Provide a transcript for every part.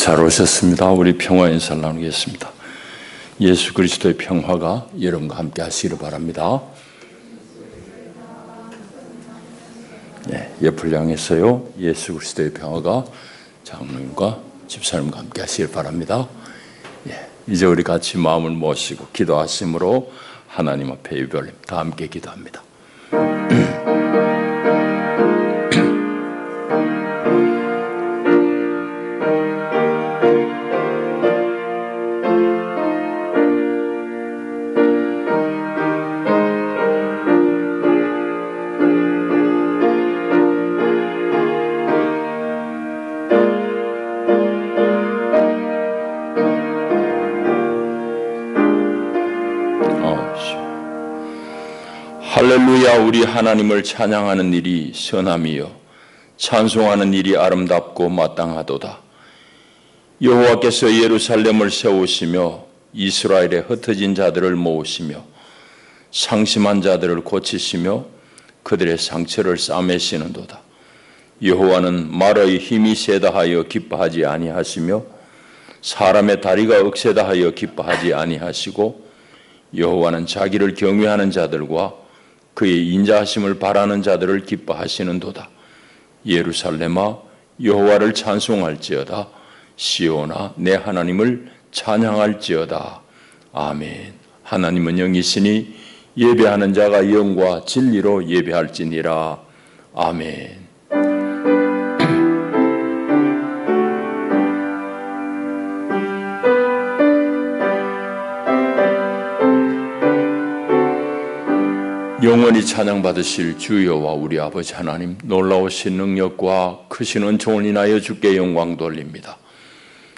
잘 오셨습니다. 우리 평화 인사를 나누겠습니다. 예수 그리스도의 평화가 여러분과 함께 하시기를 바랍니다. 옆을 향해서요. 예수 그리스도의 평화가 장로님과 집사님과 함께 하시길 바랍니다. 이제 우리 같이 마음을 모시고 기도하심으로 하나님 앞에 예배를 다 함께 기도합니다. 할렐루야. 우리 하나님을 찬양하는 일이 선함이요 찬송하는 일이 아름답고 마땅하도다. 여호와께서 예루살렘을 세우시며 이스라엘의 흩어진 자들을 모으시며 상심한 자들을 고치시며 그들의 상처를 싸매시는도다. 여호와는 말의 힘이 세다 하여 기뻐하지 아니하시며 사람의 다리가 억세다 하여 기뻐하지 아니하시고 여호와는 자기를 경외하는 자들과 그의 인자하심을 바라는 자들을 기뻐하시는도다. 예루살렘아 여호와를 찬송할지어다. 시온아 내 하나님을 찬양할지어다. 아멘. 하나님은 영이시니 예배하는 자가 영과 진리로 예배할지니라. 아멘. 영원히 찬양받으실 주 여호와 우리 아버지 하나님, 놀라우신 능력과 크신 은총을 인하여 주께 영광 돌립니다.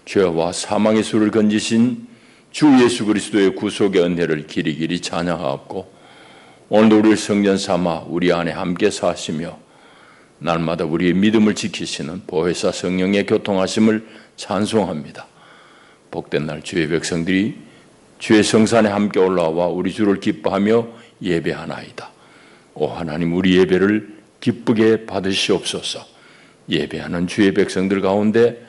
죄와 사망의 수를 건지신 주 예수 그리스도의 구속의 은혜를 길이길이 찬양하옵고 오늘도 우리를 성전 삼아 우리 안에 함께 사시며 날마다 우리의 믿음을 지키시는 보혜사 성령의 교통하심을 찬송합니다. 복된 날 주의 백성들이 주의 성산에 함께 올라와 우리 주를 기뻐하며 예배하나이다. 오 하나님, 우리 예배를 기쁘게 받으시옵소서. 예배하는 주의 백성들 가운데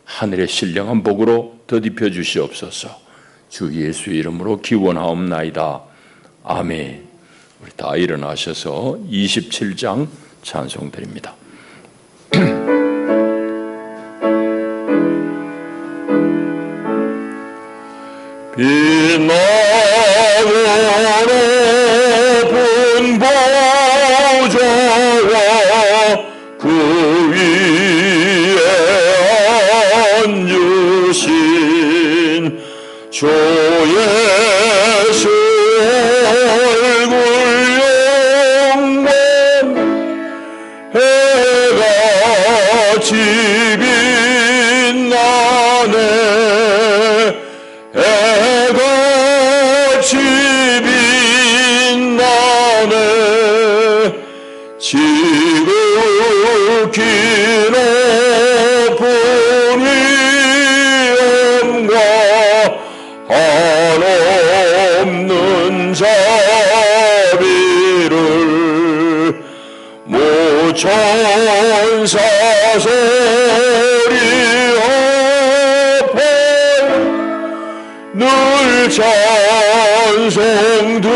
하늘의 신령한 복으로 덧입혀 주시옵소서. 주 예수의 이름으로 기원하옵나이다. 아멘. 우리 다 일어나셔서 27장 찬송 드립니다. 빛나는 높은 보좌와 그 위에 앉으신 주 예수 얼굴 영광 해같이 빛나네. 해같이 빛나네. 지극히 높은 위엄과 한없는 자비를 모천사 소리하파 늘 찬송 드리네.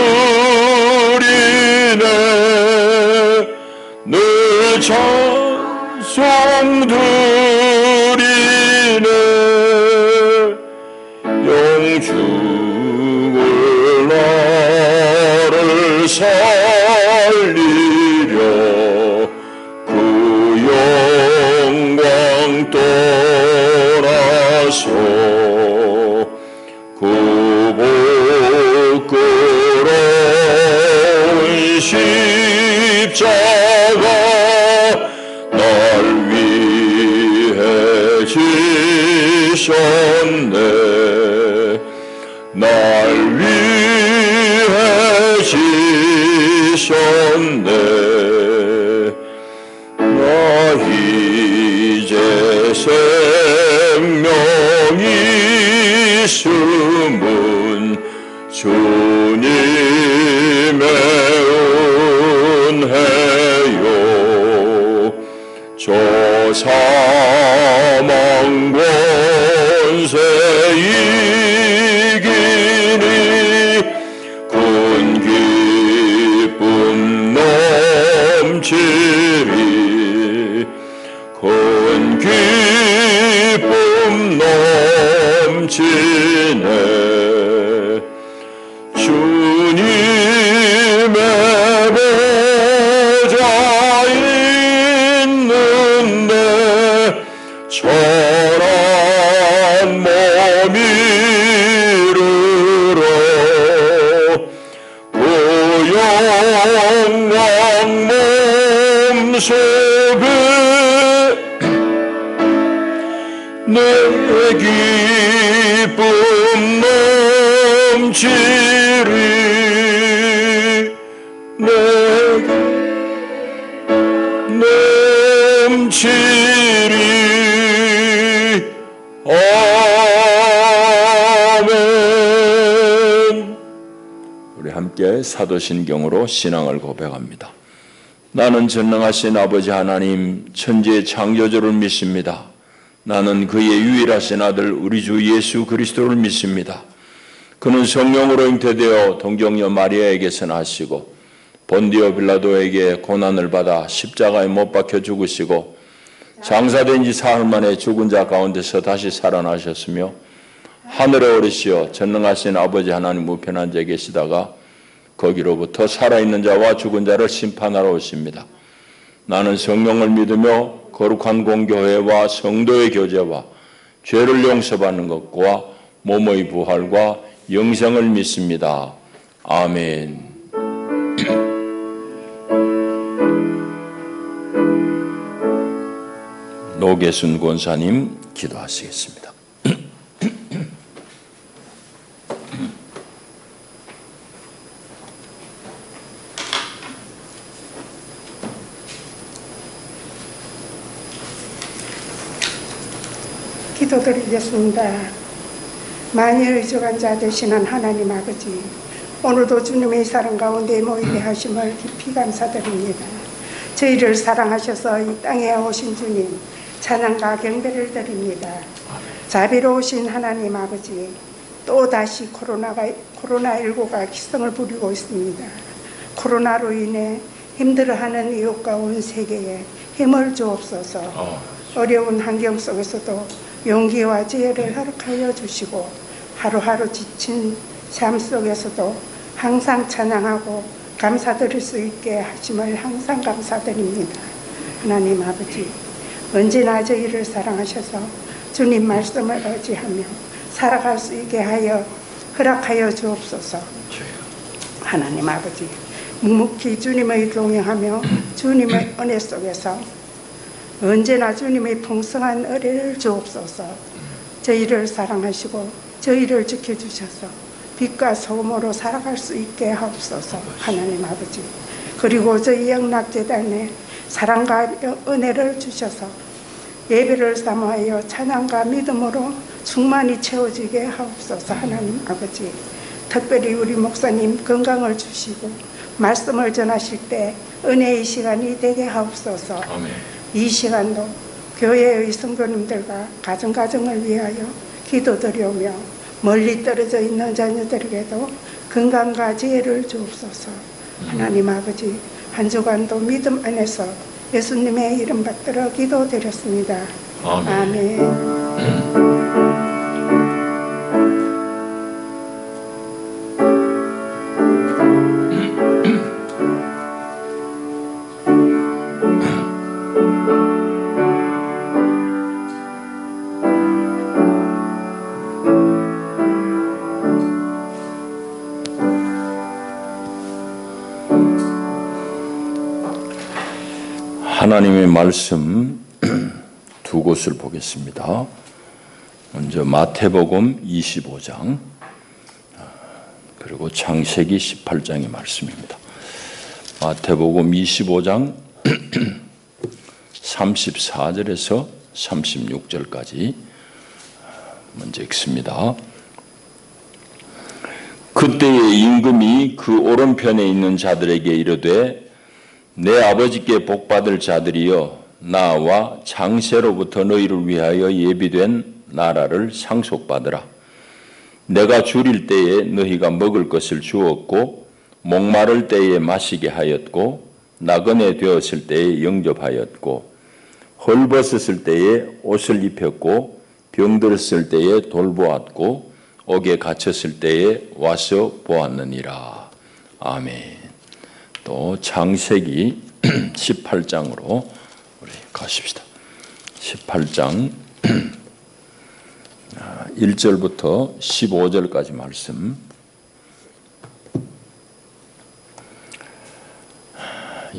늘 찬송 드리네. 영죽을 나를 살리려 그 영광 떠나서 그 부끄러운 십자가 날 위해 지셨네. 날 위해 지셨네. 나 이제 생명이 있음은 주님의 은혜요. 저 사망과 넘치네. 주님의 보좌 있는데 초라한 몸이 이르러 그 영광 몸속에 내 기쁨 넘치리. 내 넘치리. 아멘. 우리 함께 사도신경으로 신앙을 고백합니다. 나는 전능하신 아버지 하나님 천지의 창조주를 믿습니다. 나는 그의 유일하신 아들 우리 주 예수 그리스도를 믿습니다. 그는 성령으로 잉태되어 동정녀 마리아에게서 나시고 본디오 빌라도에게 고난을 받아 십자가에 못 박혀 죽으시고 장사된 지 사흘 만에 죽은 자 가운데서 다시 살아나셨으며 하늘에 오르시어 전능하신 아버지 하나님 우편한 데 계시다가 거기로부터 살아있는 자와 죽은 자를 심판하러 오십니다. 나는 성령을 믿으며 거룩한 공교회와 성도의 교제와 죄를 용서받는 것과 몸의 부활과 영생을 믿습니다. 아멘. 노계순 권사님 기도하시겠습니다. 기도드리겠습니다. 만일 의족한 자 되시는 하나님 아버지, 오늘도 주님의 사랑 가운데 모이게 하심을 깊이 감사드립니다. 저희를 사랑하셔서 이 땅에 오신 주님 찬양과 경배를 드립니다. 자비로우신 하나님 아버지, 또다시 코로나19가 기승을 부리고 있습니다. 코로나로 인해 힘들어하는 이웃과 온 세계에 힘을 주옵소서. 어려운 환경 속에서도 용기와 지혜를 허락하여 주시고 하루하루 지친 삶 속에서도 항상 찬양하고 감사드릴 수 있게 하심을 항상 감사드립니다. 하나님 아버지, 언제나 저희를 사랑하셔서 주님 말씀을 의지하며 살아갈 수 있게 하여 허락하여 주옵소서. 하나님 아버지, 묵묵히 주님의 동행하며 주님의 은혜 속에서 언제나 주님의 풍성한 은혜를 주옵소서. 저희를 사랑하시고 저희를 지켜주셔서 빛과 소금으로 살아갈 수 있게 하옵소서. 하나님 아버지, 그리고 저희 영락재단에 사랑과 은혜를 주셔서 예배를 사모하여 찬양과 믿음으로 충만히 채워지게 하옵소서. 하나님 아버지, 특별히 우리 목사님 건강을 주시고 말씀을 전하실 때 은혜의 시간이 되게 하옵소서. 아멘. 이 시간도 교회의 성도님들과 가정을 위하여 기도드리오며 멀리 떨어져 있는 자녀들에게도 건강과 지혜를 주옵소서. 하나님 아버지, 한 주간도 믿음 안에서 예수님의 이름 받들어 기도드렸습니다. 아멘. 아멘. 하나님의 말씀 두 곳을 보겠습니다. 먼저 마태복음 25장 그리고 창세기 18장의 말씀입니다. 마태복음 25장 34절에서 36절까지 먼저 읽습니다. 그때의 임금이 그 오른편에 있는 자들에게 이르되 내 아버지께 복받을 자들이여 나와 창세로부터 너희를 위하여 예비된 나라를 상속받으라. 내가 줄일 때에 너희가 먹을 것을 주었고 목마를 때에 마시게 하였고 나그네 되었을 때에 영접하였고 헐벗었을 때에 옷을 입혔고 병들었을 때에 돌보았고 옥에 갇혔을 때에 와서 보았느니라. 아멘. 또 창세기 18장으로 우리 가십시다. 18장 1절부터 15절까지 말씀.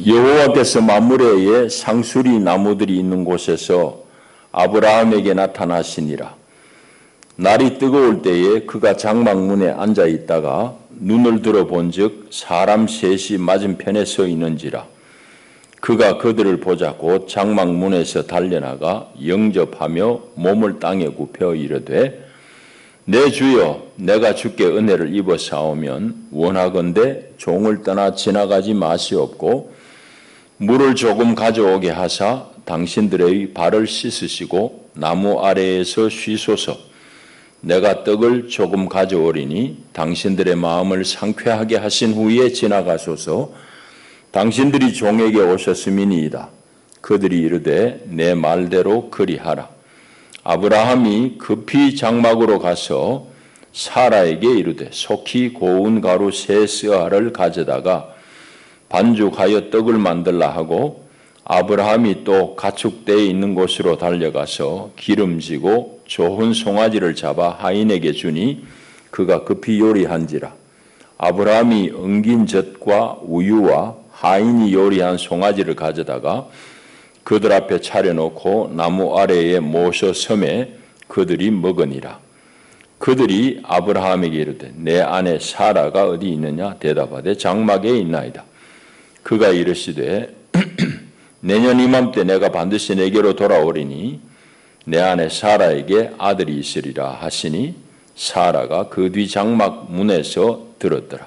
여호와께서 만물에 상수리 나무들이 있는 곳에서 아브라함에게 나타나시니라. 날이 뜨거울 때에 그가 장막문에 앉아 있다가 눈을 들어본즉 사람 셋이 맞은편에 서 있는지라. 그가 그들을 보자 곧 장막문에서 달려나가 영접하며 몸을 땅에 굽혀 이르되 내 주여 내가 주께 은혜를 입어 사오면 원하건대 종을 떠나 지나가지 마시옵고 물을 조금 가져오게 하사 당신들의 발을 씻으시고 나무 아래에서 쉬소서. 내가 떡을 조금 가져오리니 당신들의 마음을 상쾌하게 하신 후에 지나가소서. 당신들이 종에게 오셨음이니이다. 그들이 이르되 내 말대로 그리하라. 아브라함이 급히 장막으로 가서 사라에게 이르되 속히 고운 가루 세 스아를 가져다가 반죽하여 떡을 만들라 하고 아브라함이 또 가축대에 있는 곳으로 달려가서 기름지고 좋은 송아지를 잡아 하인에게 주니 그가 급히 요리한지라. 아브라함이 엉긴 젖과 우유와 하인이 요리한 송아지를 가져다가 그들 앞에 차려놓고 나무 아래에 모셔 섬에 그들이 먹으니라. 그들이 아브라함에게 이르되 내 아내 사라가 어디 있느냐 대답하되 장막에 있나이다. 그가 이르시되 내년 이맘때 내가 반드시 내게로 돌아오리니 내 아내 사라에게 아들이 있으리라 하시니 사라가 그 뒤 장막 문에서 들었더라.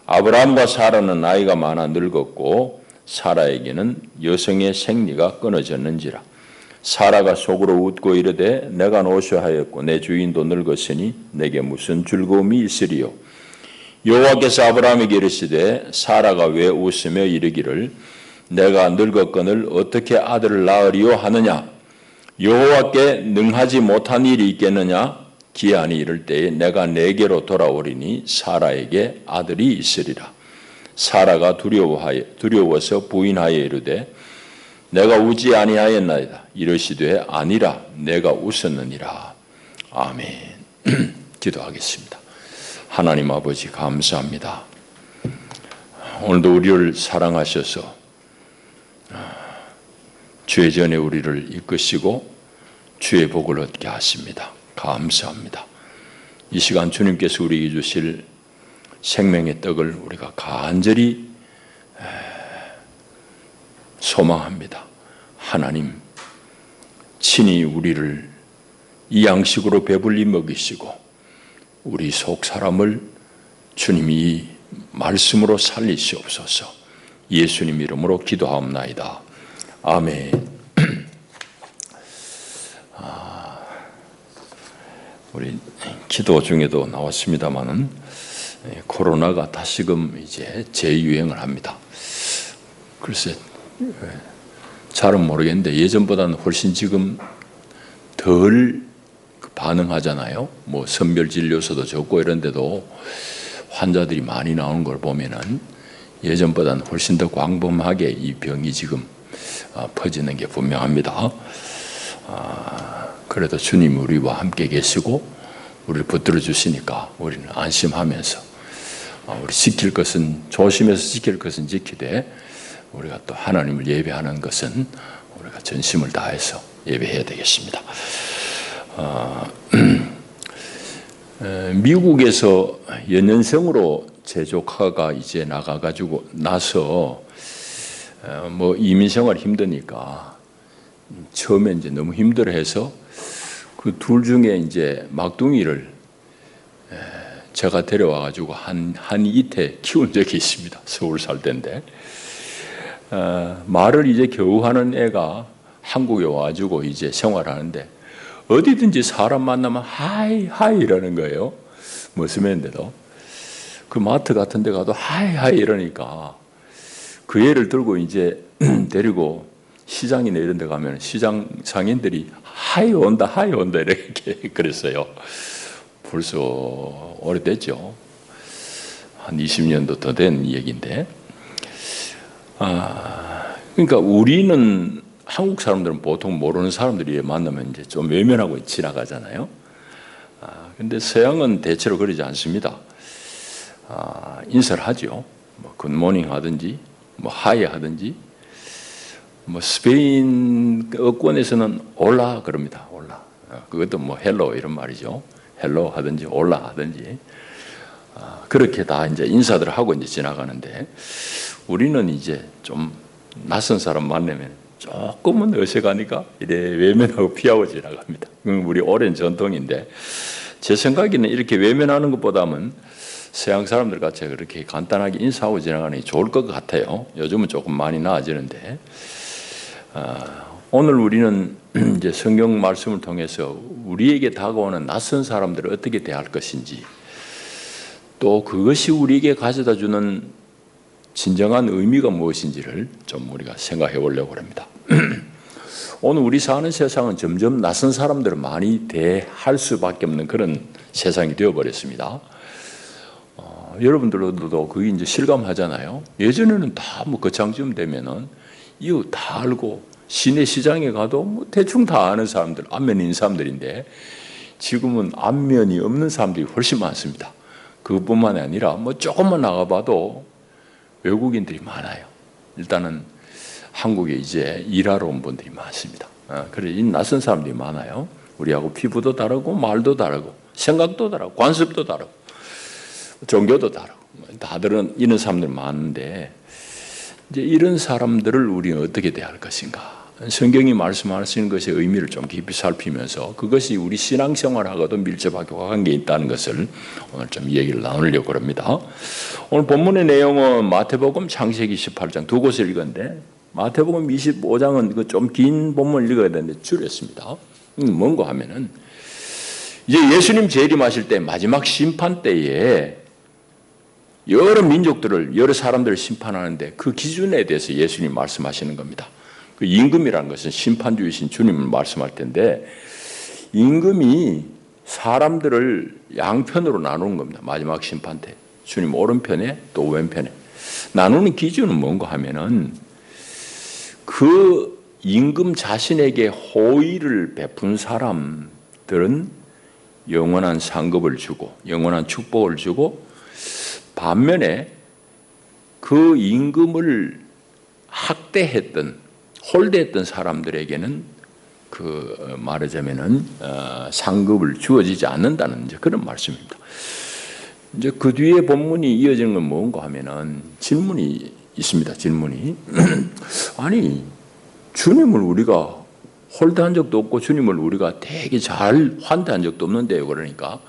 아브라함과 사라는 나이가 많아 늙었고 사라에게는 여성의 생리가 끊어졌는지라. 사라가 속으로 웃고 이르되 내가 노쇠하였고 내 주인도 늙었으니 내게 무슨 즐거움이 있으리요. 여호와께서 아브라함에게 이르시되 사라가 왜 웃으며 이르기를 내가 늙었거늘 어떻게 아들을 낳으리요 하느냐. 여호와께 능하지 못한 일이 있겠느냐. 기한이 이를 때에 내가 내게로 돌아오리니 사라에게 아들이 있으리라. 사라가 두려워서 부인하여 이르되 내가 우지 아니하였나이다. 이르시되 아니라 내가 웃었느니라. 아멘. 기도하겠습니다. 하나님 아버지 감사합니다. 오늘도 우리를 사랑하셔서 죄 전에 우리를 이끄시고 주의 복을 얻게 하십니다. 감사합니다. 이 시간 주님께서 우리에게 주실 생명의 떡을 우리가 간절히 소망합니다. 하나님 친히 우리를 이 양식으로 배불리 먹이시고 우리 속 사람을 주님이 이 말씀으로 살리시옵소서. 예수님 이름으로 기도하옵나이다. 아멘. 우리 기도 중에도 나왔습니다만은 코로나가 다시금 이제 재유행을 합니다. 글쎄 잘은 모르겠는데 예전보다는 훨씬 지금 덜 반응하잖아요. 뭐 선별진료소도 적고 이런데도 환자들이 많이 나오는 걸 보면은 예전보다는 훨씬 더 광범하게 이 병이 지금 퍼지는 게 분명합니다. 그래도 주님이 우리와 함께 계시고 우리를 붙들어 주시니까 우리는 안심하면서 우리 지킬 것은 조심해서 지킬 것은 지키되 우리가 또 하나님을 예배하는 것은 우리가 전심을 다해서 예배해야 되겠습니다. 미국에서 연년생으로 재조카가 이제 나서 뭐 이민생활 힘드니까 처음에 이제 너무 힘들어해서 그 둘 중에 이제 막둥이를 제가 데려와 가지고 한 이태 키운 적이 있습니다. 서울 살 때인데 말을 이제 겨우 하는 애가 한국에 와가지고 이제 생활하는데 어디든지 사람 만나면 하이 이러는 거예요. 머스맨인데도 그 마트 같은 데 가도 하이 이러니까 그 애를 들고 이제 데리고 시장이나 이런 데 가면 시장 상인들이 하이 온다 이렇게 그랬어요. 벌써 오래됐죠. 한 20년도 더 된 얘기인데, 그러니까 우리는 한국 사람들은 보통 모르는 사람들이 만나면 이제 좀 외면하고 지나가잖아요. 근데 서양은 대체로 그러지 않습니다. 인사를 하죠. 뭐 굿모닝 하든지, 뭐 하이 하든지, 뭐 스페인 어권에서는 올라 그럽니다. 올라. 그것도 뭐 헬로 이런 말이죠. 헬로 하든지 올라 하든지. 그렇게 다 이제 인사들을 하고 이제 지나가는데, 우리는 이제 좀 낯선 사람 만나면 조금은 어색하니까 이래 외면하고 피하고 지나갑니다. 우리 오랜 전통인데, 제 생각에는 이렇게 외면하는 것보다는 서양 사람들 같이 그렇게 간단하게 인사하고 지나가는 게 좋을 것 같아요. 요즘은 조금 많이 나아지는데, 오늘 우리는 이제 성경 말씀을 통해서 우리에게 다가오는 낯선 사람들을 어떻게 대할 것인지, 또 그것이 우리에게 가져다 주는 진정한 의미가 무엇인지를 좀 우리가 생각해 보려고 합니다. 오늘 우리 사는 세상은 점점 낯선 사람들을 많이 대할 수밖에 없는 그런 세상이 되어버렸습니다. 여러분들도 그게 이제 실감하잖아요. 예전에는 다 뭐 거창쯤 되면은 이웃 다 알고, 시내 시장에 가도 뭐 대충 다 아는 사람들, 안면이 있는 사람들인데, 지금은 안면이 없는 사람들이 훨씬 많습니다. 그것뿐만 아니라 뭐 조금만 나가봐도 외국인들이 많아요. 일단은 한국에 이제 일하러 온 분들이 많습니다. 그래서 이 낯선 사람들이 많아요. 우리하고 피부도 다르고 말도 다르고 생각도 다르고 관습도 다르고 종교도 다르고 다들은 이런 사람들 많은데, 이제 이런 사람들을 우리는 어떻게 대할 것인가? 성경이 말씀하시는 것의 의미를 좀 깊이 살피면서 그것이 우리 신앙생활하고도 밀접하게 관계가 있다는 것을 오늘 좀 얘기를 나누려고 합니다. 오늘 본문의 내용은 마태복음 창세기 18장 두 곳을 읽었는데, 마태복음 25장은 좀 긴 본문을 읽어야 되는데 줄였습니다. 뭔가 하면은 이제 예수님 재림하실 때 마지막 심판 때에 여러 민족들을, 여러 사람들을 심판하는데 그 기준에 대해서 예수님 말씀하시는 겁니다. 그 임금이라는 것은 심판주이신 주님을 말씀할 텐데, 임금이 사람들을 양편으로 나누는 겁니다. 마지막 심판 때 주님 오른편에 또 왼편에 나누는 기준은 뭔가 하면은, 그 임금 자신에게 호의를 베푼 사람들은 영원한 상급을 주고 영원한 축복을 주고, 반면에 그 임금을 학대했던, 홀대했던 사람들에게는 그 말하자면은 상급을 주어지지 않는다는 이제 그런 말씀입니다. 이제 그 뒤에 본문이 이어지는 건 뭔가 하면은 질문이 있습니다. 질문이 아니, 주님을 우리가 홀대한 적도 없고 주님을 우리가 되게 잘 환대한 적도 없는데요. 그러니까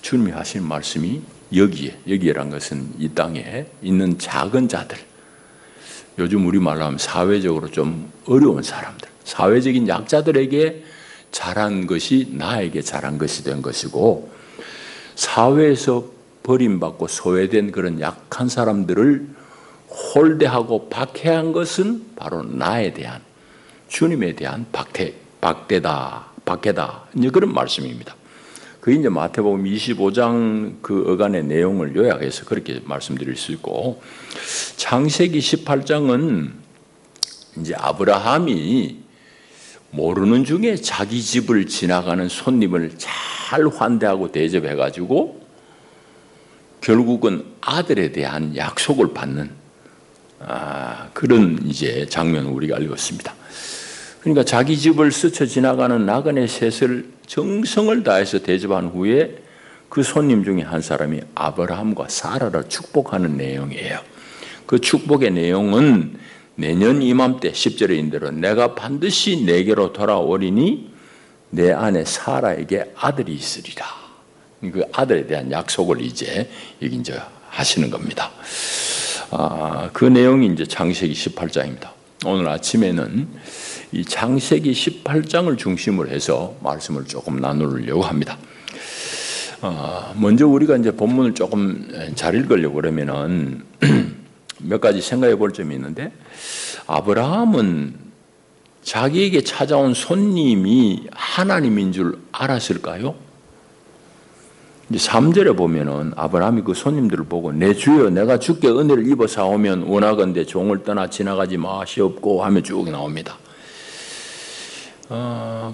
주님이 하신 말씀이 여기에란 것은 이 땅에 있는 작은 자들, 요즘 우리말로 하면 사회적으로 좀 어려운 사람들, 사회적인 약자들에게 잘한 것이 나에게 잘한 것이 된 것이고, 사회에서 버림받고 소외된 그런 약한 사람들을 홀대하고 박해한 것은 바로 나에 대한, 주님에 대한 박해다 이제 그런 말씀입니다. 그 이제 마태복음 25장 그 어간의 내용을 요약해서 그렇게 말씀드릴 수 있고, 창세기 18장은 이제 아브라함이 모르는 중에 자기 집을 지나가는 손님을 잘 환대하고 대접해가지고 결국은 아들에 대한 약속을 받는 그런 이제 장면을 우리가 알고 있습니다. 그러니까 자기 집을 스쳐 지나가는 나그네 셋을 정성을 다해서 대접한 후에 그 손님 중에 한 사람이 아브라함과 사라를 축복하는 내용이에요. 그 축복의 내용은 내년 이맘때 10절에 있는 대로 내가 반드시 내게로 돌아오리니 내 아내 사라에게 아들이 있으리라. 그 아들에 대한 약속을 이제 여기 이제 하시는 겁니다. 그 내용이 이제 창세기 18장입니다. 오늘 아침에는 이 창세기 18장을 중심으로 해서 말씀을 조금 나누려고 합니다. 먼저 우리가 이제 본문을 조금 잘 읽으려고 그러면은 몇 가지 생각해 볼 점이 있는데, 아브라함은 자기에게 찾아온 손님이 하나님인 줄 알았을까요? 이제 3절에 보면은 아브라함이 그 손님들을 보고 내 주여 내가 주께 은혜를 입어 사오면 원하건대 종을 떠나 지나가지 마시옵고 하며 쭉 나옵니다.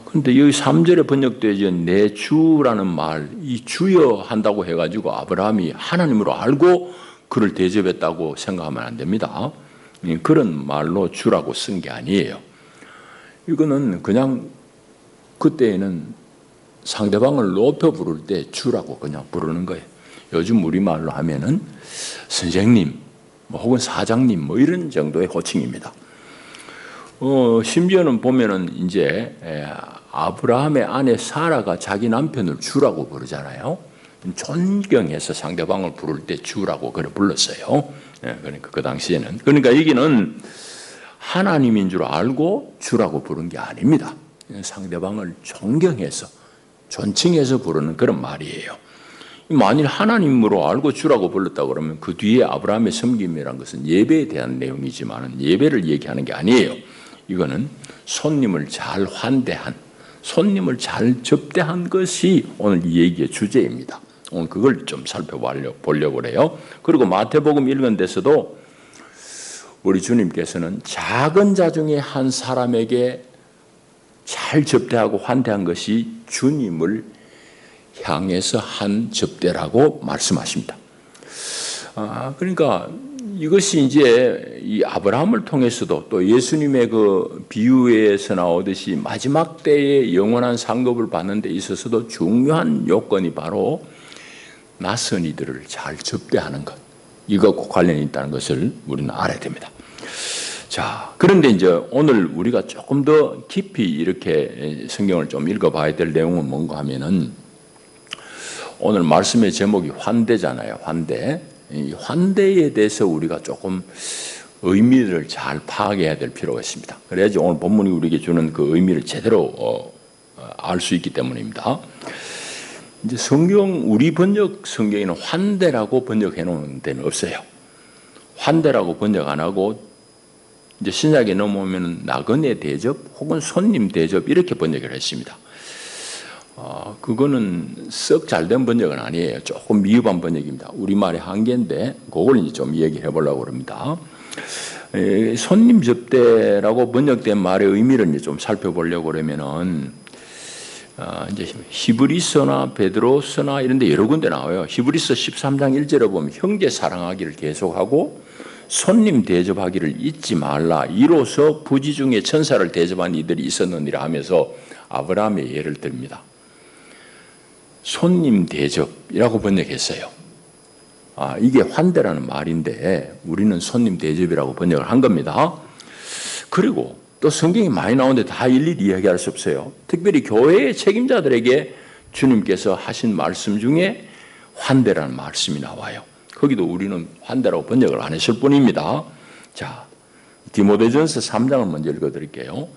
근데 여기 3절에 번역되어져 내 주라는 말, 이 주여 한다고 해가지고 아브라함이 하나님으로 알고 그를 대접했다고 생각하면 안 됩니다. 그런 말로 주라고 쓴 게 아니에요. 이거는 그냥 그때에는 상대방을 높여 부를 때 주라고 그냥 부르는 거예요. 요즘 우리말로 하면은 선생님, 혹은 사장님, 이런 정도의 호칭입니다. 심지어는 보면은 이제 아브라함의 아내 사라가 자기 남편을 주라고 부르잖아요. 존경해서 상대방을 부를 때 주라고 그래 불렀어요. 그러니까 그 당시에는. 그러니까 여기는 하나님인 줄 알고 주라고 부른 게 아닙니다. 상대방을 존경해서 존칭해서 부르는 그런 말이에요. 만일 하나님으로 알고 주라고 불렀다고 그러면 그 뒤에 아브라함의 섬김이라는 것은 예배에 대한 내용이지만 예배를 얘기하는 게 아니에요. 이거는 손님을 잘 환대한, 손님을 잘 접대한 것이 오늘 이 얘기의 주제입니다. 오늘 그걸 좀 살펴보려고 그래요. 그리고 마태복음 읽은 데서도 우리 주님께서는 작은 자 중에 한 사람에게 잘 접대하고 환대한 것이 주님을 향해서 한 접대라고 말씀하십니다. 그러니까 이것이 이제 이 아브라함을 통해서도 또 예수님의 그 비유에서 나오듯이 마지막 때에 영원한 상급을 받는 데 있어서도 중요한 요건이 바로 낯선 이들을 잘 접대하는 것. 이것과 관련이 있다는 것을 우리는 알아야 됩니다. 자, 그런데 이제 오늘 우리가 조금 더 깊이 이렇게 성경을 좀 읽어봐야 될 내용은 뭔가 하면은 오늘 말씀의 제목이 환대잖아요. 환대. 이 환대에 대해서 우리가 조금 의미를 잘 파악해야 될 필요가 있습니다. 그래야지 오늘 본문이 우리에게 주는 그 의미를 제대로 알 수 있기 때문입니다. 이제 우리 번역 성경에는 환대라고 번역해 놓은 데는 없어요. 환대라고 번역 안 하고 이제 신약에 넘어오면 나그네 대접 혹은 손님 대접 이렇게 번역을 했습니다. 그거는 썩 잘된 번역은 아니에요. 조금 미흡한 번역입니다. 우리말의 한계인데 그걸 이제 좀 얘기해 보려고 합니다. 손님 접대라고 번역된 말의 의미를 이제 좀 살펴보려고 그러면은 이제 히브리서나 베드로서나 이런 데 여러 군데 나와요. 히브리서 13장 1절에 보면 형제 사랑하기를 계속하고 손님 대접하기를 잊지 말라. 이로써 부지 중에 천사를 대접한 이들이 있었느니라 하면서 아브라함의 예를 듭니다. 손님 대접이라고 번역했어요. 이게 환대라는 말인데 우리는 손님 대접이라고 번역을 한 겁니다. 그리고 또 성경이 많이 나오는데 다 일일이 이야기할 수 없어요. 특별히 교회의 책임자들에게 주님께서 하신 말씀 중에 환대라는 말씀이 나와요. 거기도 우리는 환대라고 번역을 안 했을 뿐입니다. 자, 디모데전서 3장을 먼저 읽어드릴게요.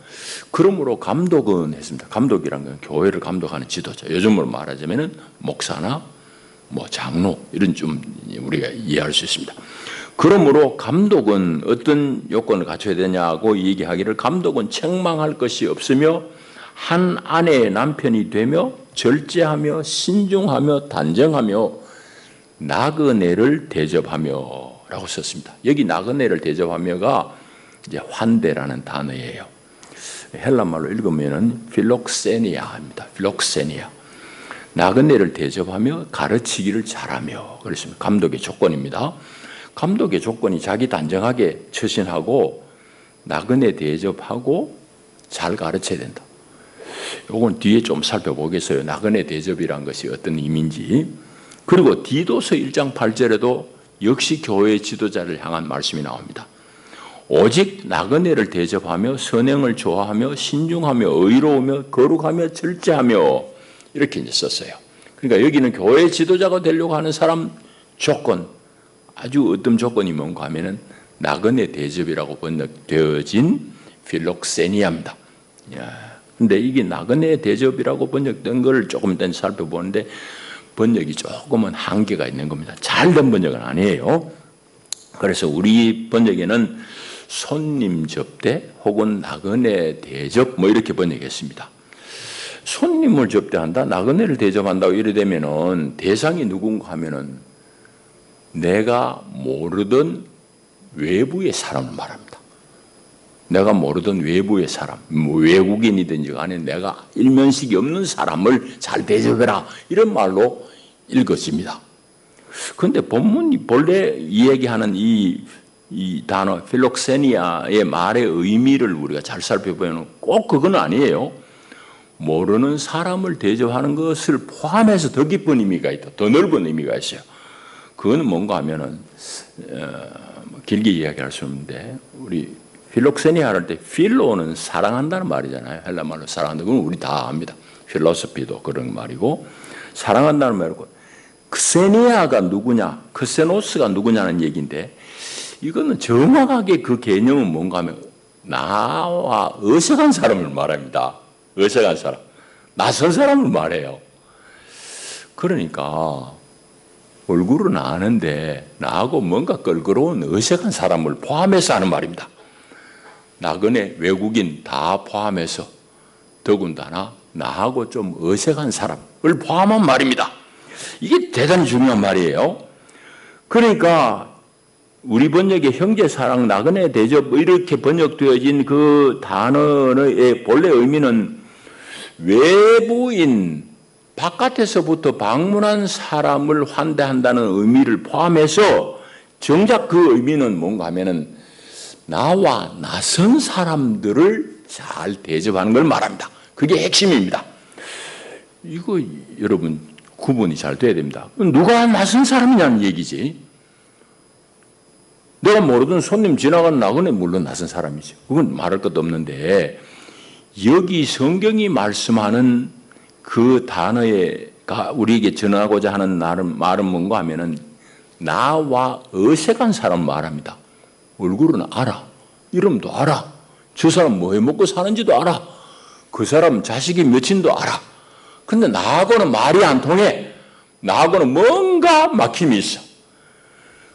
그러므로 감독은 했습니다. 감독이란 건 교회를 감독하는 지도자. 요즘으로 말하자면은 목사나 장로 이런 좀 우리가 이해할 수 있습니다. 그러므로 감독은 어떤 요건을 갖춰야 되냐고 얘기하기를 감독은 책망할 것이 없으며 한 아내의 남편이 되며 절제하며 신중하며 단정하며 나그네를 대접하며 라고 썼습니다. 여기 나그네를 대접하며가 이제 환대라는 단어예요. 헬라말로 읽으면은 필록세니아입니다. 필록세니아. 나그네를 대접하며 가르치기를 잘하며 그렇습니다. 감독의 조건입니다. 감독의 조건이 자기 단정하게 처신하고 나그네 대접하고 잘 가르쳐야 된다. 이건 뒤에 좀 살펴보겠어요. 나그네 대접이란 것이 어떤 의미인지. 그리고 디도서 1장 8절에도 역시 교회의 지도자를 향한 말씀이 나옵니다. 오직 나그네를 대접하며 선행을 좋아하며 신중하며 의로우며 거룩하며 절제하며 이렇게 이제 썼어요. 그러니까 여기는 교회 지도자가 되려고 하는 사람 조건, 아주 어떤 조건이 뭔가 하면은 나그네 대접이라고 번역되어진 필록세니아입니다. 근데 이게 나그네 대접이라고 번역된 걸 조금 더 살펴보는데 번역이 조금은 한계가 있는 겁니다. 잘된 번역은 아니에요. 그래서 우리 번역에는 손님 접대 혹은 나그네 대접 뭐 이렇게 번역했습니다. 손님을 접대한다, 나그네를 대접한다고 이래 되면은 대상이 누군가 하면은 내가 모르던 외부의 사람을 말합니다. 내가 모르던 외부의 사람, 뭐 외국인이든지 간에 내가 일면식이 없는 사람을 잘 대접해라, 이런 말로 읽어집니다. 그런데 본문이 본래 이야기하는 이 단어 필록세니아의 말의 의미를 우리가 잘 살펴보면 꼭 그건 아니에요. 모르는 사람을 대접하는 것을 포함해서 더 깊은 의미가 있다, 더 넓은 의미가 있어요. 그건 뭔가 하면은 길게 이야기할 수 없는데, 우리 필록세니아 할 때 필로는 사랑한다는 말이잖아요. 헬라 말로 사랑한다. 그건 우리 다 압니다. 필로소피도 그런 말이고, 사랑한다는 말이고, 크세니아가 누구냐, 크세노스가 누구냐는 얘기인데, 이거는 정확하게 그 개념은 뭔가 하면 나와 어색한 사람을 말합니다. 어색한 사람, 낯선 사람을 말해요. 그러니까 얼굴은 아는데 나하고 뭔가 껄끄러운 어색한 사람을 포함해서 하는 말입니다. 나그네, 외국인 다 포함해서 더군다나 나하고 좀 어색한 사람을 포함한 말입니다. 이게 대단히 중요한 말이에요. 그러니까 우리 번역의 형제사랑, 나그네 대접 이렇게 번역되어진 그 단어의 본래 의미는 외부인, 바깥에서부터 방문한 사람을 환대한다는 의미를 포함해서 정작 그 의미는 뭔가 하면은 나와 낯선 사람들을 잘 대접하는 걸 말합니다. 그게 핵심입니다. 이거 여러분 구분이 잘 돼야 됩니다. 누가 낯선 사람이냐는 얘기지. 내가 모르던 손님 지나가는 나그네 물론 낯선 사람이죠. 그건 말할 것도 없는데, 여기 성경이 말씀하는 그 단어가 우리에게 전하고자 하는 말은 뭔가 하면은 나와 어색한 사람 말합니다. 얼굴은 알아, 이름도 알아, 저 사람 뭐 해먹고 사는지도 알아, 그 사람 자식이 몇인도 알아. 근데 나하고는 말이 안 통해. 나하고는 뭔가 막힘이 있어.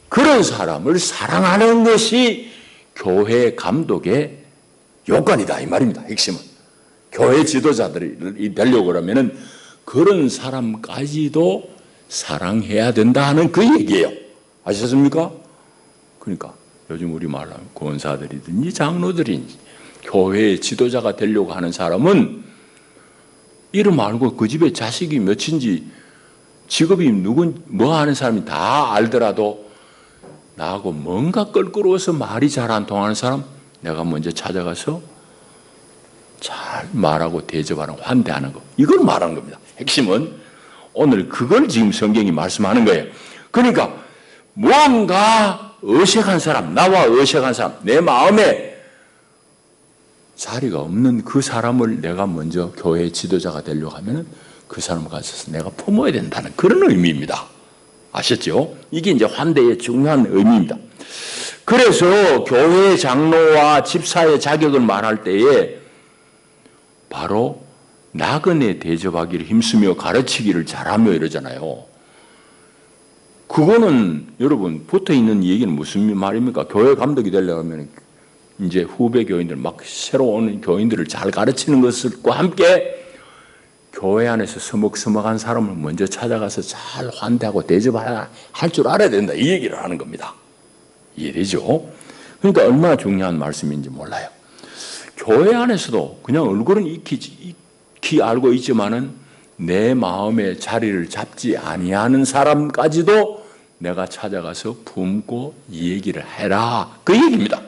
그런 사람을 사랑하는 것이 교회 감독의 요건이다, 이 말입니다. 핵심은 교회 지도자들이 되려고 그러면은 그런 사람까지도 사랑해야 된다 하는 그 얘기예요. 아셨습니까? 그러니까 요즘 우리 말로 하면 권사들이든지 장로들이든지 교회의 지도자가 되려고 하는 사람은 이름 알고 그 집에 자식이 몇인지 직업이 뭐 하는 사람이 다 알더라도 나하고 뭔가 껄끄러워서 말이 잘 안 통하는 사람, 내가 먼저 찾아가서 잘 말하고 대접하는, 환대하는 거, 이걸 말하는 겁니다. 핵심은 오늘 그걸 지금 성경이 말씀하는 거예요. 그러니까 뭔가 어색한 사람, 나와 어색한 사람, 내 마음에 자리가 없는 그 사람을 내가 먼저 교회 지도자가 되려고 하면은 그 사람을 가져서 내가 품어야 된다는 그런 의미입니다. 아셨죠? 이게 이제 환대의 중요한 의미입니다. 그래서 교회 장로와 집사의 자격을 말할 때에 바로 나그네 대접하기를 힘쓰며 가르치기를 잘하며 이러잖아요. 그거는 여러분 붙어 있는 얘기는 무슨 말입니까? 교회 감독이 되려면 이제 후배 교인들, 막 새로 오는 교인들을 잘 가르치는 것과 함께 교회 안에서 서먹서먹한 사람을 먼저 찾아가서 잘 환대하고 대접할 줄 알아야 된다, 이 얘기를 하는 겁니다. 이해되죠? 그러니까 얼마나 중요한 말씀인지 몰라요. 교회 안에서도 그냥 얼굴은 익히 알고 있지만은 내 마음의 자리를 잡지 아니하는 사람까지도 내가 찾아가서 품고 이 얘기를 해라, 그 얘기입니다.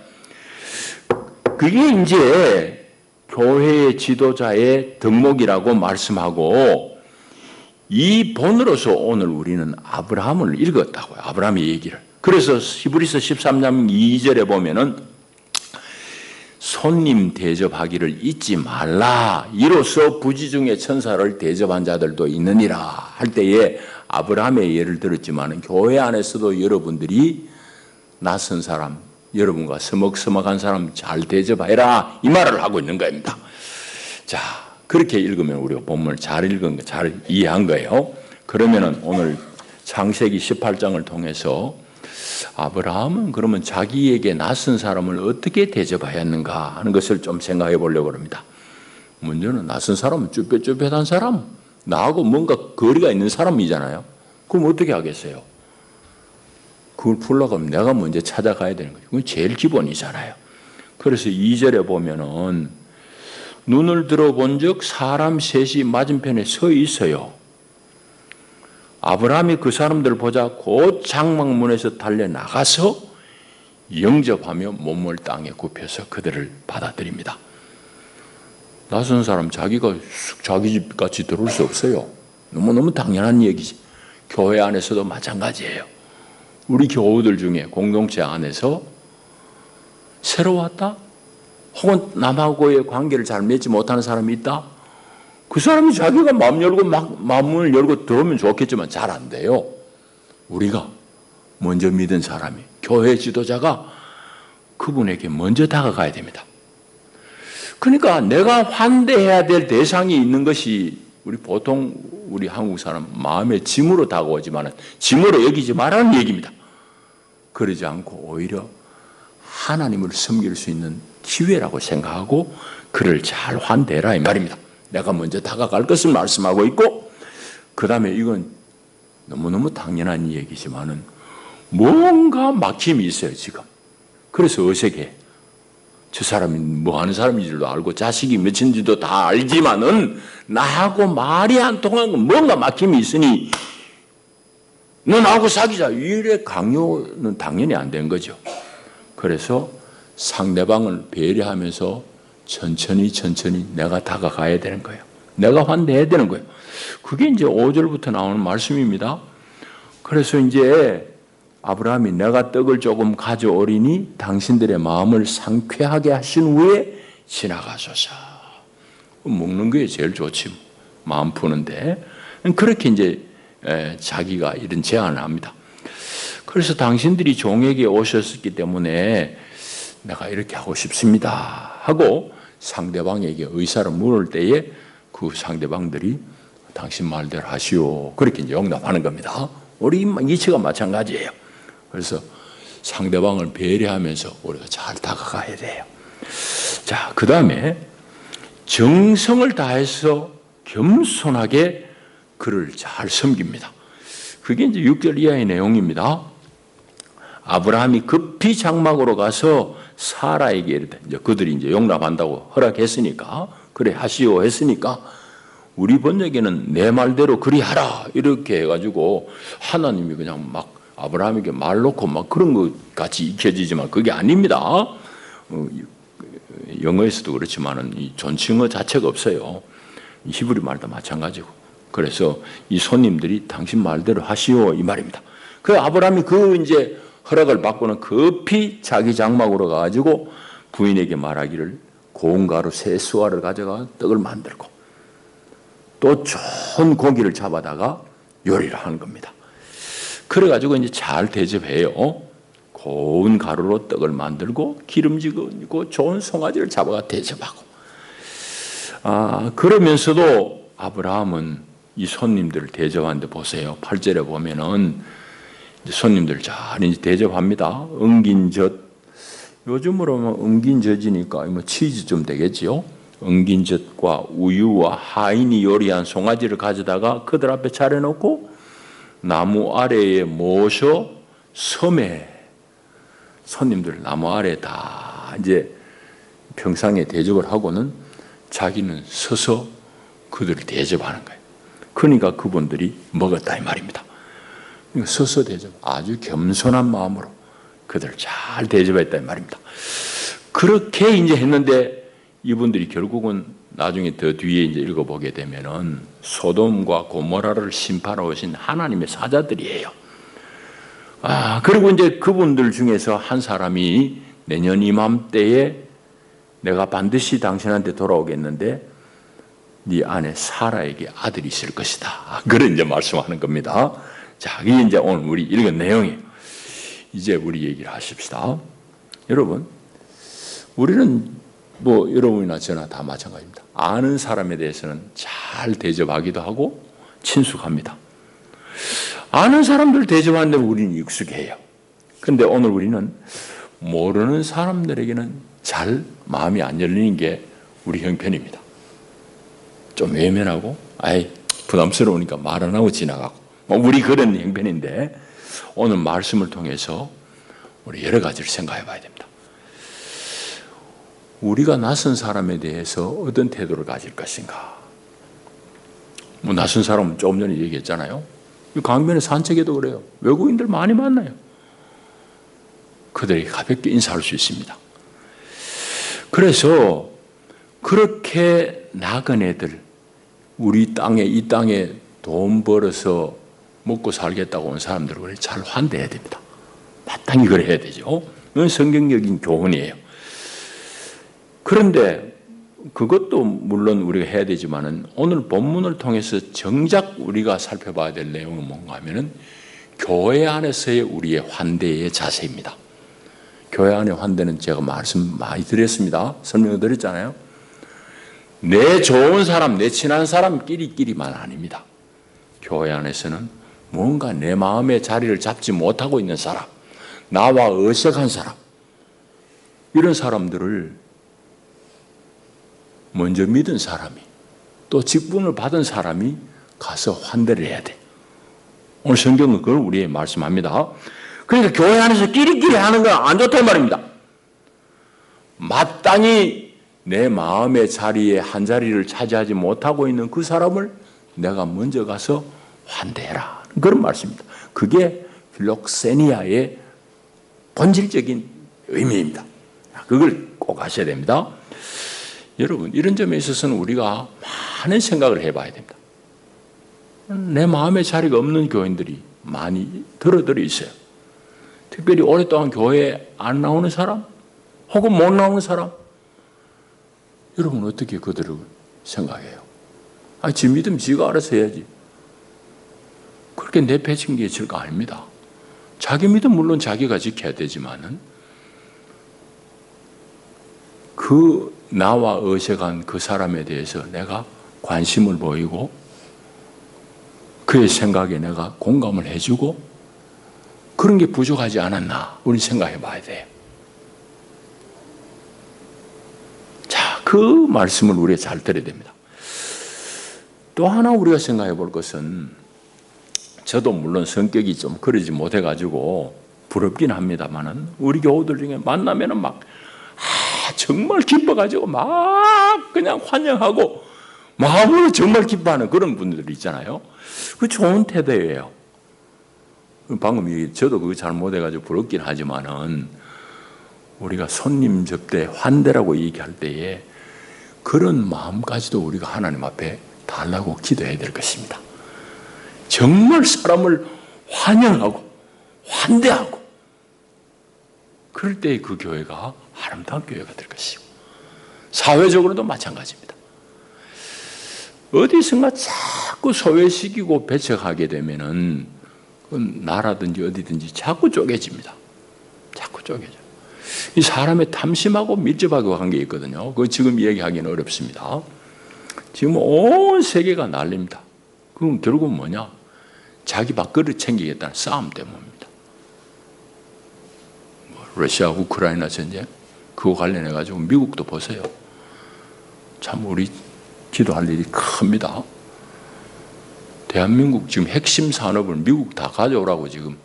그게 이제 교회의 지도자의 덕목이라고 말씀하고, 이 본으로서 오늘 우리는 아브라함을 읽었다고요. 아브라함의 얘기를. 그래서 히브리서 13장 2절에 보면은 손님 대접하기를 잊지 말라, 이로써 부지 중에 천사를 대접한 자들도 있느니라 할 때에 아브라함의 예를 들었지만 교회 안에서도 여러분들이 낯선 사람, 여러분과 서먹서먹한 사람 잘 대접해라, 이 말을 하고 있는 겁니다. 자, 그렇게 읽으면 우리가 본문을 잘 읽은 거, 잘 이해한 거예요. 그러면은 오늘 창세기 18장을 통해서 아브라함은 그러면 자기에게 낯선 사람을 어떻게 대접하였는가 하는 것을 좀 생각해 보려고 합니다. 먼저는 낯선 사람은 쭈뼛쭈뼛한 사람, 나하고 뭔가 거리가 있는 사람이잖아요. 그럼 어떻게 하겠어요? 그걸 풀려고 하면 내가 먼저 찾아가야 되는 거죠. 그건 제일 기본이잖아요. 그래서 2절에 보면은 눈을 들어본 적 사람 셋이 맞은편에 서 있어요. 아브라함이 그 사람들을 보자 곧 장막문에서 달려나가서 영접하며 몸을 땅에 굽혀서 그들을 받아들입니다. 낯선 사람 자기가 자기 집같이 들어올 수 없어요. 너무너무 당연한 얘기지. 교회 안에서도 마찬가지예요. 우리 교우들 중에 공동체 안에서 새로 왔다? 혹은 남하고의 관계를 잘 맺지 못하는 사람이 있다? 그 사람이 자기가 마음 열고 마음을 열고 들어오면 좋겠지만 잘 안 돼요. 우리가 먼저 믿은 사람이, 교회 지도자가 그분에게 먼저 다가가야 됩니다. 그러니까 내가 환대해야 될 대상이 있는 것이 보통 우리 한국 사람 마음의 짐으로 다가오지만 짐으로 여기지 말라는 얘기입니다. 그러지 않고 오히려 하나님을 섬길 수 있는 기회라고 생각하고 그를 잘 환대해라 이 말입니다. 내가 먼저 다가갈 것을 말씀하고 있고, 그 다음에 이건 너무너무 당연한 얘기지만은 뭔가 막힘이 있어요 지금. 그래서 어색해. 저 사람이 뭐 하는 사람인지도 알고 자식이 몇인지도 다 알지만은 나하고 말이 안 통하는 건 뭔가 막힘이 있으니 너 나하고 사귀자 이래 강요는 당연히 안 된 거죠. 그래서 상대방을 배려하면서 천천히 내가 다가가야 되는 거예요. 내가 환대해야 되는 거예요. 그게 이제 5절부터 나오는 말씀입니다. 그래서 이제 아브라함이 내가 떡을 조금 가져오리니 당신들의 마음을 상쾌하게 하신 후에 지나가소서. 먹는 게 제일 좋지. 마음 푸는데. 그렇게 이제 자기가 이런 제안을 합니다. 그래서 당신들이 종에게 오셨기 때문에 내가 이렇게 하고 싶습니다 하고 상대방에게 의사를 물을 때에 그 상대방들이 당신 말대로 하시오. 그렇게 이제 응답하는 겁니다. 우리 이치가 마찬가지예요. 그래서 상대방을 배려하면서 우리가 잘 다가가야 돼요. 자, 그 다음에 정성을 다해서 겸손하게 그를 잘 섬깁니다. 그게 이제 6절 이하의 내용입니다. 아브라함이 급히 장막으로 가서 사라에게 이르되, 이제 그들이 이제 용납한다고 허락했으니까, 그래 하시오 했으니까, 우리 번역에는 내 말대로 그리하라 이렇게 해가지고 하나님이 그냥 막 아브라함에게 말 놓고 막 그런 것 같이 익혀지지만 그게 아닙니다. 영어에서도 그렇지만은 이 존칭어 자체가 없어요. 히브리 말도 마찬가지고. 그래서 이 손님들이 당신 말대로 하시오 이 말입니다. 그 아브라함이 그 이제 허락을 받고는 급히 자기 장막으로 가가지고 부인에게 말하기를 고운 가루 세 수알을 가져가 떡을 만들고 또 좋은 고기를 잡아다가 요리를 하는 겁니다. 그래가지고 이제 잘 대접해요. 고운 가루로 떡을 만들고 기름지고 좋은 송아지를 잡아가 대접하고. 그러면서도 아브라함은 이 손님들을 대접하는데 보세요. 8절에 보면은 손님들 잘 이제 대접합니다. 엉긴 젖. 요즘으로 뭐 엉긴 젖이니까 뭐 치즈 좀 되겠지요. 엉긴 젖과 우유와 하인이 요리한 송아지를 가져다가 그들 앞에 차려놓고 나무 아래에 모셔 섬에 손님들 나무 아래 다 이제 평상에 대접을 하고는 자기는 서서 그들을 대접하는 거예요. 그러니까 그분들이 먹었다 이 말입니다. 서서 대접, 아주 겸손한 마음으로 그들을 잘 대접했다 이 말입니다. 그렇게 이제 했는데 이분들이 결국은 나중에 더 뒤에 이제 읽어보게 되면은 소돔과 고모라를 심판하러 오신 하나님의 사자들이에요. 그리고 이제 그분들 중에서 한 사람이 내년 이맘때에 내가 반드시 당신한테 돌아오겠는데 네 안에 사라에게 아들이 있을 것이다. 그런 이제 말씀하는 겁니다. 자, 이게 이제 오늘 우리 읽은 내용이에요. 이제 우리 얘기를 하십시다. 여러분, 우리는 뭐 여러분이나 저나 다 마찬가지입니다. 아는 사람에 대해서는 잘 대접하기도 하고 친숙합니다. 아는 사람들 대접하는데 우리는 익숙해요. 그런데 오늘 우리는 모르는 사람들에게는 잘 마음이 안 열리는 게 우리 형편입니다. 좀 외면하고 부담스러우니까 말 안 하고 지나가고 우리 그런 형편인데, 오늘 말씀을 통해서 우리 여러 가지를 생각해 봐야 됩니다. 우리가 낯선 사람에 대해서 어떤 태도를 가질 것인가. 낯선 사람은 조금 전에 얘기했잖아요. 강변에 산책해도 그래요. 외국인들 많이 만나요. 그들에게 가볍게 인사할 수 있습니다. 그래서 그렇게 나그네들, 우리 땅에, 이 땅에 돈 벌어서 먹고 살겠다고 온 사람들을 잘 환대해야 됩니다. 마땅히 그래야 되죠. 그건 성경적인 교훈이에요. 그런데 그것도 물론 우리가 해야 되지만은, 오늘 본문을 통해서 정작 우리가 살펴봐야 될 내용은 뭔가 하면은 교회 안에서의 우리의 환대의 자세입니다. 교회 안의 환대는 제가 말씀 많이 드렸습니다. 설명을 드렸잖아요. 내 좋은 사람, 내 친한 사람끼리만 아닙니다. 교회 안에서는 뭔가 내 마음의 자리를 잡지 못하고 있는 사람, 나와 어색한 사람, 이런 사람들을 먼저 믿은 사람이, 또 직분을 받은 사람이 가서 환대를 해야 돼. 오늘 성경은 그걸 우리에게 말씀합니다. 그러니까 교회 안에서 끼리끼리 하는 건 안 좋다는 말입니다. 마땅히 내 마음의 자리에 한 자리를 차지하지 못하고 있는 그 사람을 내가 먼저 가서 환대해라, 그런 말씀입니다. 그게 필록세니아의 본질적인 의미입니다. 그걸 꼭 아셔야 됩니다. 여러분, 이런 점에 있어서는 우리가 많은 생각을 해봐야 됩니다. 내 마음의 자리가 없는 교인들이 많이 들어들어 있어요. 특별히 오랫동안 교회에 안 나오는 사람, 혹은 못 나오는 사람, 여러분 어떻게 그들을 생각해요? 지 믿음 지가 알아서 해야지. 그렇게 내팽친 게 있을 거 아닙니다. 자기 믿음 물론 자기가 지켜야 되지만은, 그 나와 어색한 그 사람에 대해서 내가 관심을 보이고 그의 생각에 내가 공감을 해주고, 그런 게 부족하지 않았나 우리 생각해 봐야 돼요. 자, 그 말씀을 우리가 잘 들어야 됩니다. 또 하나 우리가 생각해 볼 것은, 저도 물론 성격이 좀 그러지 못해가지고 부럽긴 합니다만은, 우리 교우들 중에 만나면은 막 정말 기뻐가지고 막 그냥 환영하고 마음으로 정말 기뻐하는 그런 분들이 있잖아요. 그 좋은 태도예요. 방금 저도 그거 잘 못해가지고 부럽긴 하지만은, 우리가 손님 접대 환대라고 얘기할 때에 그런 마음까지도 우리가 하나님 앞에 달라고 기도해야 될 것입니다. 정말 사람을 환영하고 환대하고, 그럴 때 그 교회가 아름다운 교회가 될 것이고, 사회적으로도 마찬가지입니다. 어디선가 자꾸 소외시키고 배척하게 되면은 나라든지 어디든지 자꾸 쪼개집니다. 자꾸 쪼개져. 이 사람의 탐심하고 밀접하게 관계가 있거든요. 그거 지금 이야기하기는 어렵습니다. 지금 온 세계가 난립니다. 그건 결국은 뭐냐? 자기 밥그릇 챙기겠다는 싸움 때문입니다. 러시아 우크라이나 전쟁, 그거 관련해가지고 미국도 보세요. 참 우리 기도할 일이 큽니다. 대한민국 지금 핵심 산업을 미국 다 가져오라고 지금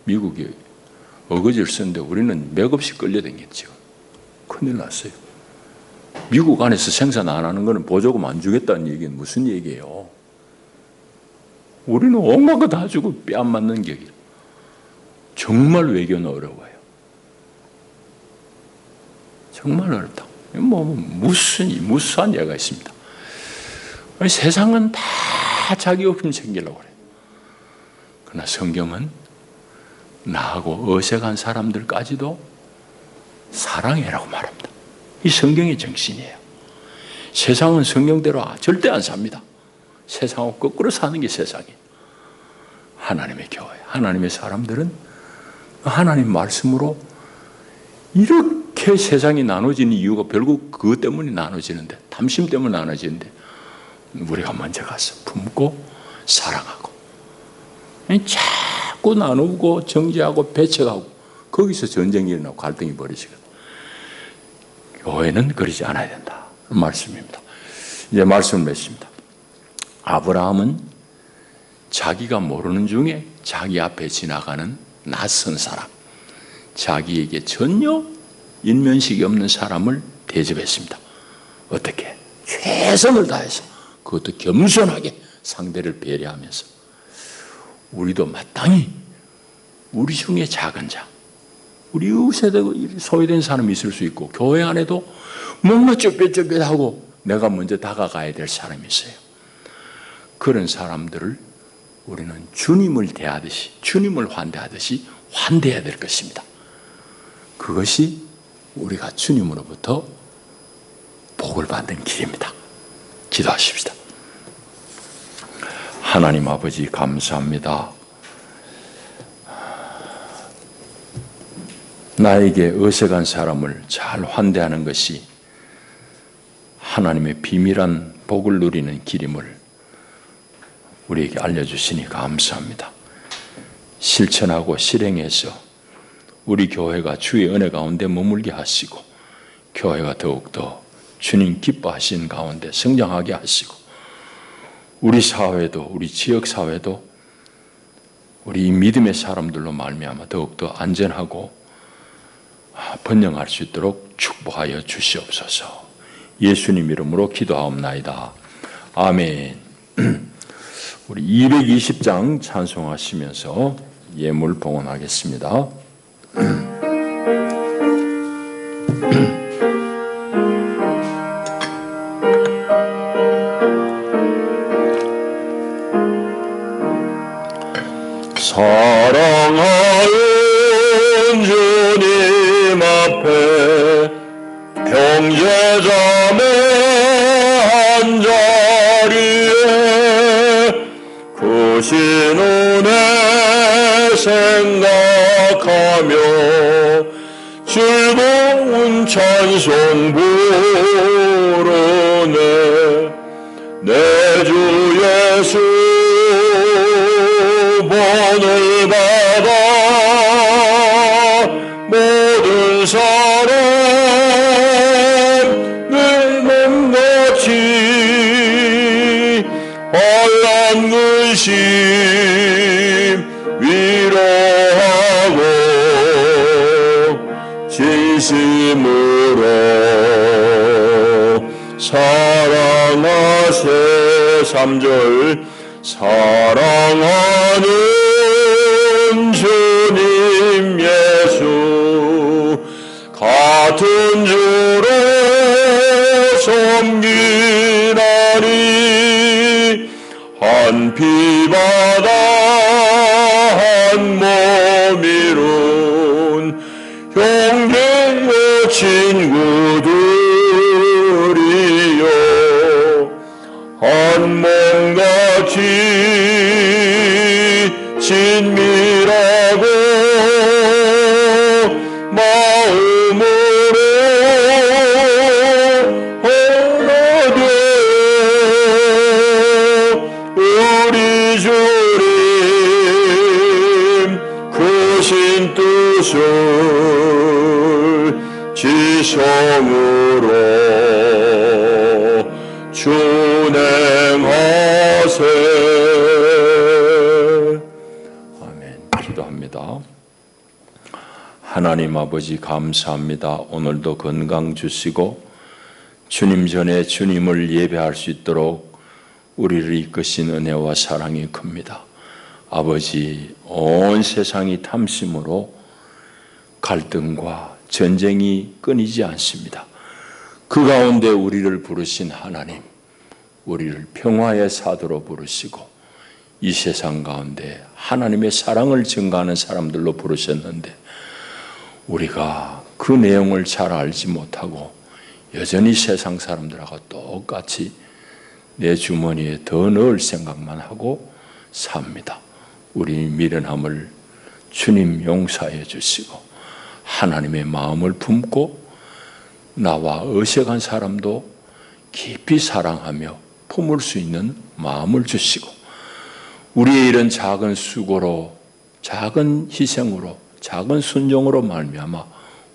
미국이 어거지를 쓰는데, 우리는 맥없이 끌려다녔죠. 큰일 났어요. 미국 안에서 생산 안 하는 거는 보조금 안 주겠다는 얘기는 무슨 얘기예요? 우리는 온갖 거 다 주고 뺨 맞는 격이에요. 정말 외교는 어려워요. 정말 어렵다. 무수한 예가 있습니다. 세상은 다 자기 욕심 챙기려고 그래요. 그러나 성경은 나하고 어색한 사람들까지도 사랑해라고 말합니다. 이 성경의 정신이에요. 세상은 성경대로 절대 안 삽니다. 세상하고 거꾸로 사는 게 세상이에요. 하나님의 교회, 하나님의 사람들은 하나님 말씀으로 이렇게 세상이 나눠지는 이유가 결국 그것 때문에 나눠지는데, 탐심 때문에 나눠지는데, 우리가 먼저 가서 품고 사랑하고, 자꾸 나누고 정죄하고 배척하고 거기서 전쟁이 일어나고 갈등이 벌어지거든. 교회는 그러지 않아야 된다 말씀입니다. 이제 말씀을 맺습니다. 아브라함은 자기가 모르는 중에 자기 앞에 지나가는 낯선 사람, 자기에게 전혀 인면식이 없는 사람을 대접했습니다. 어떻게? 최선을 다해서, 그것도 겸손하게 상대를 배려하면서. 우리도 마땅히 우리 중에 작은 자, 우리 이웃에 소외된 사람이 있을 수 있고, 교회 안에도 뭔가 쭈뼛쭈뼛하고 내가 먼저 다가가야 될 사람이 있어요. 그런 사람들을 우리는 주님을 대하듯이, 주님을 환대하듯이 환대해야 될 것입니다. 그것이 우리가 주님으로부터 복을 받는 길입니다. 기도하십시다. 하나님 아버지 감사합니다. 나에게 어색한 사람을 잘 환대하는 것이 하나님의 비밀한 복을 누리는 길임을 우리에게 알려주시니 감사합니다. 실천하고 실행해서 우리 교회가 주의 은혜 가운데 머물게 하시고, 교회가 더욱더 주님 기뻐하시는 가운데 성장하게 하시고, 우리 사회도, 우리 지역 사회도 우리 믿음의 사람들로 말미암아 더욱더 안전하고 번영할 수 있도록 축복하여 주시옵소서. 예수님 이름으로 기도하옵나이다. 아멘. 우리 220장 찬송하시면서 예물 봉헌하겠습니다. 사랑하는 주님 앞에 형제자매 한자리에 그 신은혜 생각하며 즐거운 찬송 부르네. 내 주 예수 본을 받아 모든 사람 늘 몸같이 환난 근심 위로하고 진심으로 사랑하세. 3절 사랑하는 주님 예수 같은 주로 섬기나니 한 피바다 한 몸이룬 형제와 친구들이여 한 몸같이 친밀하고 마음으로 하나 되어 우리 주님 크신 뜻을 지성으로 준행하세. 아멘. 기도합니다. 하나님 아버지 감사합니다. 오늘도 건강 주시고 주님 전에 주님을 예배할 수 있도록 우리를 이끄신 은혜와 사랑이 큽니다. 아버지, 온 세상이 탐심으로 갈등과 전쟁이 끊이지 않습니다. 그 가운데 우리를 부르신 하나님, 우리를 평화의 사도로 부르시고 이 세상 가운데 하나님의 사랑을 증가하는 사람들로 부르셨는데 우리가 그 내용을 잘 알지 못하고 여전히 세상 사람들하고 똑같이 내 주머니에 더 넣을 생각만 하고 삽니다. 우리 미련함을 주님 용서해 주시고 하나님의 마음을 품고 나와 어색한 사람도 깊이 사랑하며 품을 수 있는 마음을 주시고 우리의 이런 작은 수고로, 작은 희생으로, 작은 순종으로 말미암아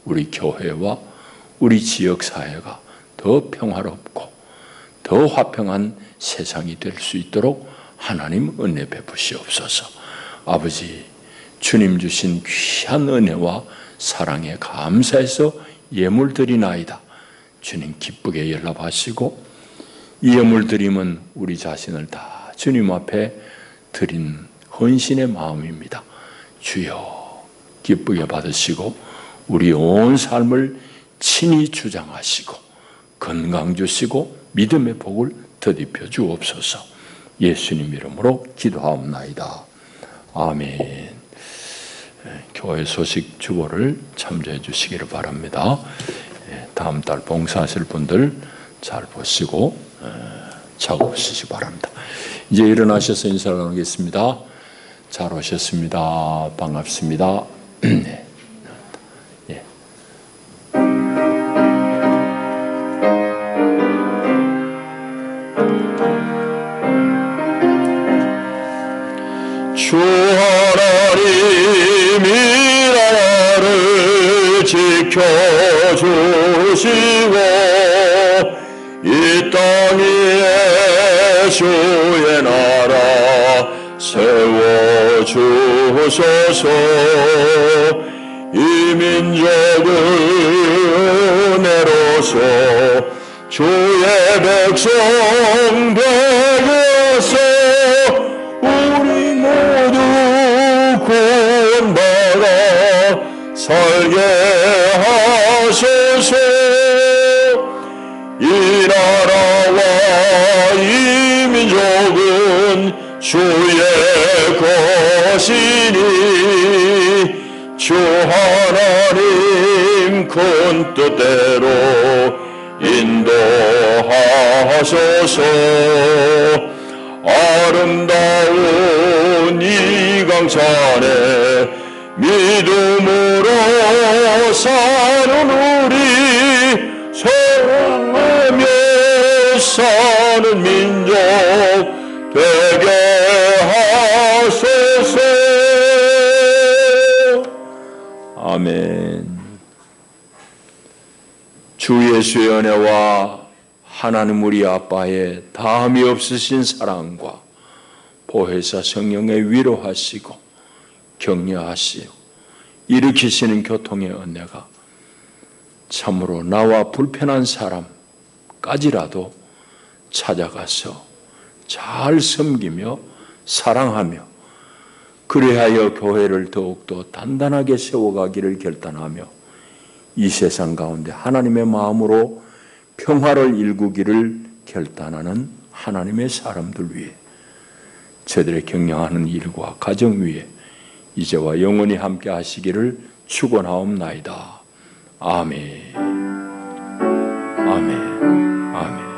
우리 교회와 우리 지역 사회가 더 평화롭고 더 화평한 세상이 될 수 있도록 하나님 은혜 베푸시옵소서. 아버지, 주님 주신 귀한 은혜와 사랑에 감사해서 예물 드리나이다. 주님 기쁘게 연락하시고 이 예물 드림은 우리 자신을 다 주님 앞에 드린 헌신의 마음입니다. 주여 기쁘게 받으시고 우리 온 삶을 친히 주장하시고 건강 주시고 믿음의 복을 더딥혀 주옵소서. 예수님 이름으로 기도하옵나이다. 아멘. 교회 소식 주보를 참조해 주시기를 바랍니다. 다음 달 봉사하실 분들 잘 보시고 적으시기 바랍니다. 이제 일어나셔서 인사를 나누겠습니다. 잘 오셨습니다. 반갑습니다. 네. 예. 주 하나님이 나를 지켜주시고 이 땅 위에 주의 나라 세워주소서. 이 민족을 은혜로서 주의 백성 되어서 우리 모두 구원받아 살게 하소서. 이 나라와 이 민족은 주의 것이니 주 하나님 큰 뜻대로 인도하소서. 아름다운 이 강산에 믿음으로 사는 우리 사랑하며 사는 민족 되게 하소서. 아멘. 주 예수의 은혜와 하나님 우리 아빠의 다함이 없으신 사랑과 보혜사 성령의 위로하시고 격려하시고 일으키시는 교통의 은혜가 참으로 나와 불편한 사람까지라도 찾아가서 잘 섬기며 사랑하며 그리하여 교회를 더욱더 단단하게 세워가기를 결단하며 이 세상 가운데 하나님의 마음으로 평화를 일구기를 결단하는 하나님의 사람들 위해 저들의 경영하는 일과 가정 위에 이제와 영원히 함께 하시기를 축원하옵나이다. 아멘. 아멘. 아멘.